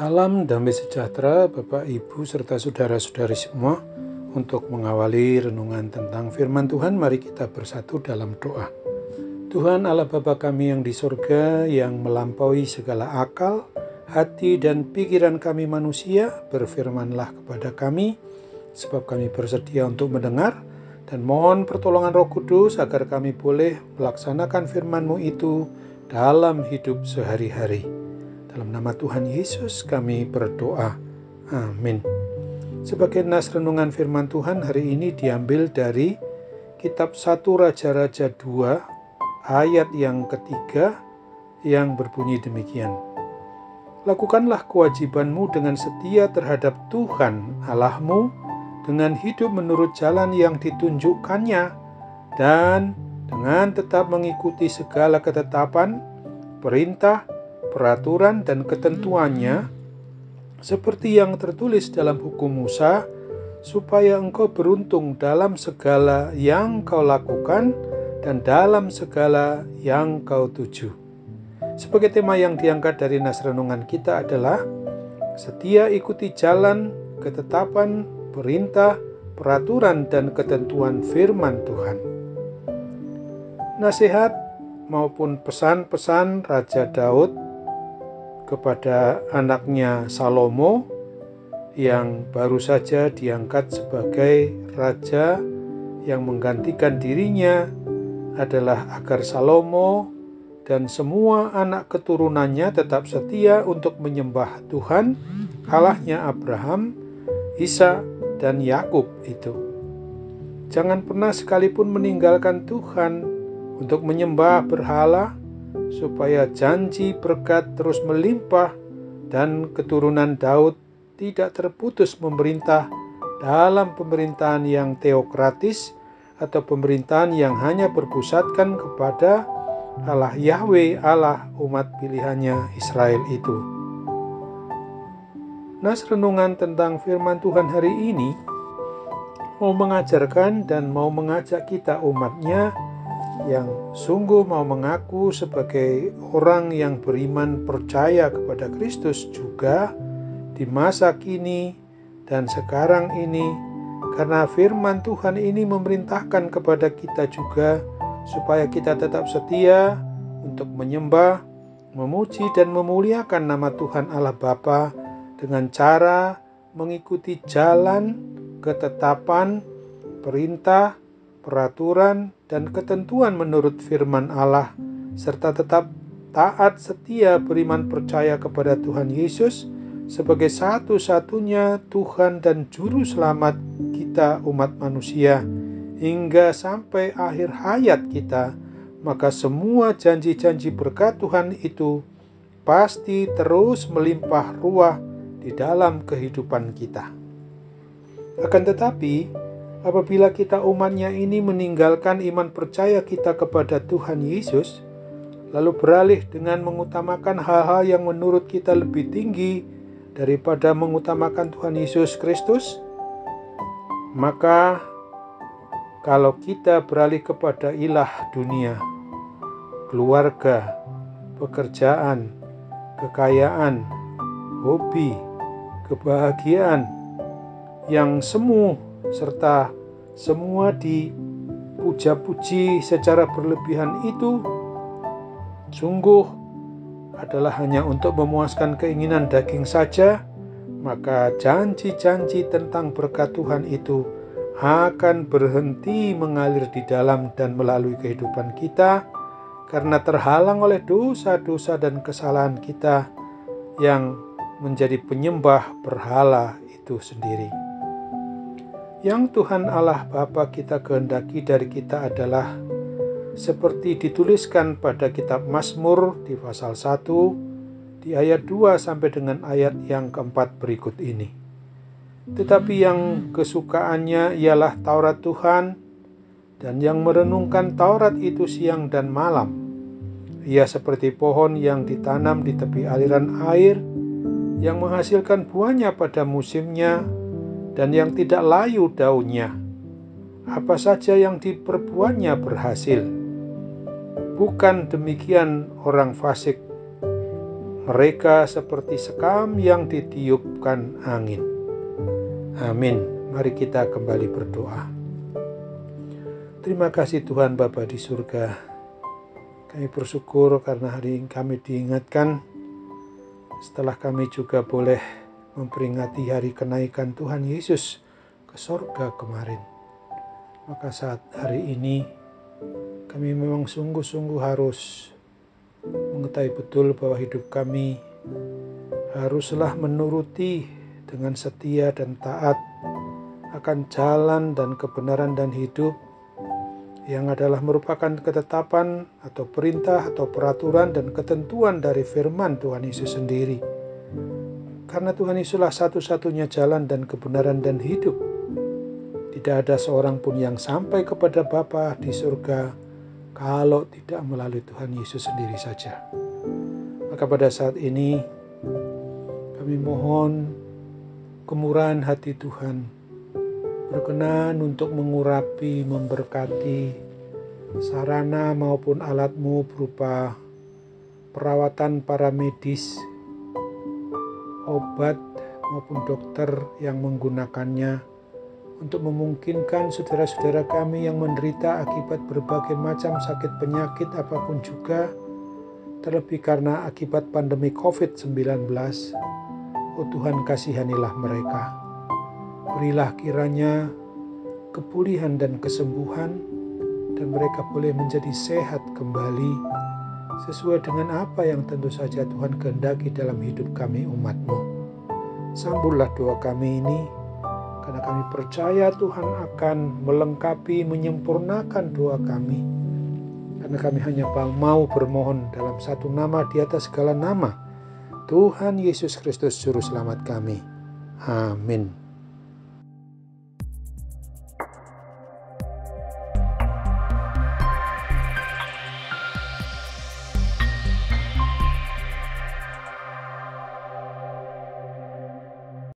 Salam damai sejahtera Bapak, Ibu, serta saudara-saudari semua. Untuk mengawali renungan tentang firman Tuhan, mari kita bersatu dalam doa. Tuhan Allah Bapa kami yang di surga, yang melampaui segala akal, hati dan pikiran kami manusia, berfirmanlah kepada kami, sebab kami bersedia untuk mendengar, dan mohon pertolongan Roh Kudus agar kami boleh melaksanakan firman-Mu itu dalam hidup sehari-hari. Dalam nama Tuhan Yesus kami berdoa. Amin. Sebagai nas renungan firman Tuhan hari ini diambil dari kitab 1 Raja-Raja 2 ayat yang ketiga yang berbunyi demikian. Lakukanlah kewajibanmu dengan setia terhadap Tuhan Allahmu dengan hidup menurut jalan yang ditunjukkannya dan dengan tetap mengikuti segala ketetapan, perintah, peraturan dan ketentuannya seperti yang tertulis dalam hukum Musa, supaya engkau beruntung dalam segala yang kau lakukan dan dalam segala yang kau tuju. Sebagai tema yang diangkat dari nas renungan kita adalah setia ikuti jalan, ketetapan, perintah, peraturan dan ketentuan firman Tuhan. Nasihat maupun pesan-pesan Raja Daud kepada anaknya Salomo yang baru saja diangkat sebagai raja yang menggantikan dirinya adalah agar Salomo dan semua anak keturunannya tetap setia untuk menyembah Tuhan, Allahnya Abraham, Ishak dan Yakub itu. Jangan pernah sekalipun meninggalkan Tuhan untuk menyembah berhala, supaya janji berkat terus melimpah dan keturunan Daud tidak terputus memerintah dalam pemerintahan yang teokratis atau pemerintahan yang hanya berpusatkan kepada Allah Yahweh, Allah umat pilihannya Israel itu. Nas renungan tentang firman Tuhan hari ini mau mengajarkan dan mau mengajak kita umatnya yang sungguh mau mengaku sebagai orang yang beriman percaya kepada Kristus juga di masa kini dan sekarang ini, karena firman Tuhan ini memerintahkan kepada kita juga supaya kita tetap setia untuk menyembah, memuji dan memuliakan nama Tuhan Allah Bapa dengan cara mengikuti jalan, ketetapan, perintah, peraturan dan ketentuan menurut firman Allah, serta tetap taat setia beriman percaya kepada Tuhan Yesus sebagai satu-satunya Tuhan dan Juru Selamat kita umat manusia hingga sampai akhir hayat kita. Maka semua janji-janji berkat Tuhan itu pasti terus melimpah ruah di dalam kehidupan kita. Akan tetapi, apabila kita umatnya ini meninggalkan iman percaya kita kepada Tuhan Yesus, lalu beralih dengan mengutamakan hal-hal yang menurut kita lebih tinggi daripada mengutamakan Tuhan Yesus Kristus, maka kalau kita beralih kepada ilah dunia, keluarga, pekerjaan, kekayaan, hobi, kebahagiaan, yang semu serta semua dipuja-puji secara berlebihan itu sungguh adalah hanya untuk memuaskan keinginan daging saja, maka janji-janji tentang berkat Tuhan itu akan berhenti mengalir di dalam dan melalui kehidupan kita karena terhalang oleh dosa-dosa dan kesalahan kita yang menjadi penyembah berhala itu sendiri. Yang Tuhan Allah Bapa kita kehendaki dari kita adalah seperti dituliskan pada kitab Mazmur di pasal 1 di ayat 2 sampai dengan ayat yang keempat berikut ini. Tetapi yang kesukaannya ialah Taurat Tuhan, dan yang merenungkan Taurat itu siang dan malam. Ia seperti pohon yang ditanam di tepi aliran air, yang menghasilkan buahnya pada musimnya, dan yang tidak layu daunnya. Apa saja yang diperbuatnya berhasil. Bukan demikian orang fasik, mereka seperti sekam yang ditiupkan angin. Amin. Mari kita kembali berdoa. Terima kasih Tuhan Bapa di surga. Kami bersyukur karena hari ini kami diingatkan setelah kami juga boleh memperingati hari kenaikan Tuhan Yesus ke sorga kemarin. Maka saat hari ini kami memang sungguh-sungguh harus mengetahui betul bahwa hidup kami haruslah menuruti dengan setia dan taat akan jalan dan kebenaran dan hidup yang adalah merupakan ketetapan atau perintah atau peraturan dan ketentuan dari firman Tuhan Yesus sendiri. Karena Tuhan Yesuslah satu-satunya jalan dan kebenaran dan hidup. Tidak ada seorang pun yang sampai kepada Bapa di surga kalau tidak melalui Tuhan Yesus sendiri saja. Maka pada saat ini kami mohon kemurahan hati Tuhan berkenan untuk mengurapi, memberkati sarana maupun alatmu berupa perawatan para medis, obat maupun dokter yang menggunakannya untuk memungkinkan saudara-saudara kami yang menderita akibat berbagai macam sakit penyakit apapun juga, terlebih karena akibat pandemi COVID-19. Oh Tuhan, kasihanilah mereka. Berilah kiranya kepulihan dan kesembuhan, dan mereka boleh menjadi sehat kembali sesuai dengan apa yang tentu saja Tuhan kehendaki dalam hidup kami umat-Mu. Sambutlah doa kami ini, karena kami percaya Tuhan akan melengkapi, menyempurnakan doa kami. Karena kami hanya mau bermohon dalam satu nama di atas segala nama, Tuhan Yesus Kristus Juru Selamat kami. Amin.